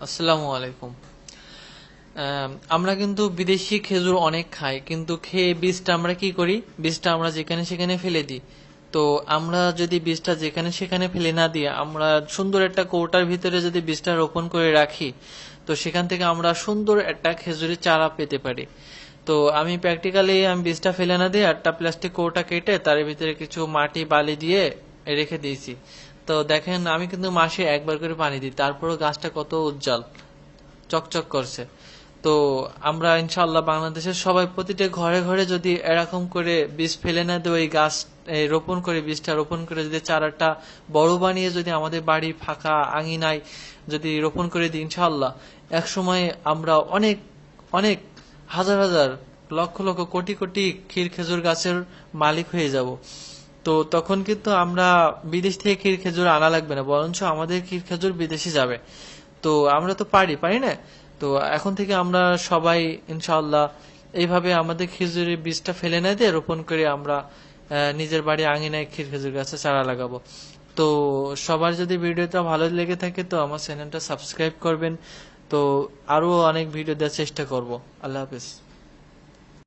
আসসালামু আলাইকুম। আমরা কিন্তু বিদেশি খেজুর অনেক খাই, কিন্তু খেয়ে বীজটা আমরা কি করি, বীজটা আমরা যেখানে সেখানে ফেলে দিই। তো আমরা যদি বীজটা যেখানে সেখানে ফেলে না দিয়ে আমরা সুন্দর একটা কৌটার ভিতরে যদি বীজটা রোপণ করে রাখি, তো সেখান থেকে আমরা সুন্দর একটা খেজুরের চারা পেতে পারি। তো আমি প্র্যাকটিক্যালি আমি বীজটা ফেলে না দিয়ে একটা প্লাস্টিক কৌটা কেটে তার ভিতরে কিছু মাটি বালি দিয়ে রেখে দিয়েছি। তো দেখেন আমি কিন্তু মাসে একবার করে পানি দিই, তারপরও গাছটা কত উজ্জ্বল চকচক করছে। তো আমরা ইনশাআল্লাহ বাংলাদেশের সবাই প্রতিটা ঘরে ঘরে যদি এরকম করে বীজ ফেলে না দিয়ে ওই গাছ রোপণ করে, বীজটা রোপণ করে যদি চারাটা বড় বানিয়ে যদি আমাদের বাড়ি ফাঁকা আঙিনায় যদি রোপণ করে দিই, ইনশাআল্লাহ এক সময় আমরা অনেক অনেক হাজার হাজার লক্ষ লক্ষ কোটি কোটি ক্ষীর খেজুর গাছের মালিক হয়ে যাব। তো তখন কিন্তু আমরা বিদেশ থেকে ক্ষীর খেজুর আনা লাগবে না, বরঞ্চ আমাদের ক্ষীর খেজুর বিদেশে যাবে। তো আমরা তো পারি না? তো এখন থেকে আমরা সবাই ইনশাআল্লাহ এইভাবে আমাদের খেজুরের বীজটা ফেলে না দিয়ে রোপণ করে আমরা নিজের বাড়ি আঙিনায় ক্ষীর খেজুর গাছে চারা লাগাবো। তো সবার যদি ভিডিওটা ভালো লেগে থাকে তো আমার চ্যানেলটা সাবস্ক্রাইব করবেন। তো আরো অনেক ভিডিও দেওয়ার চেষ্টা করব। আল্লাহ হাফেজ।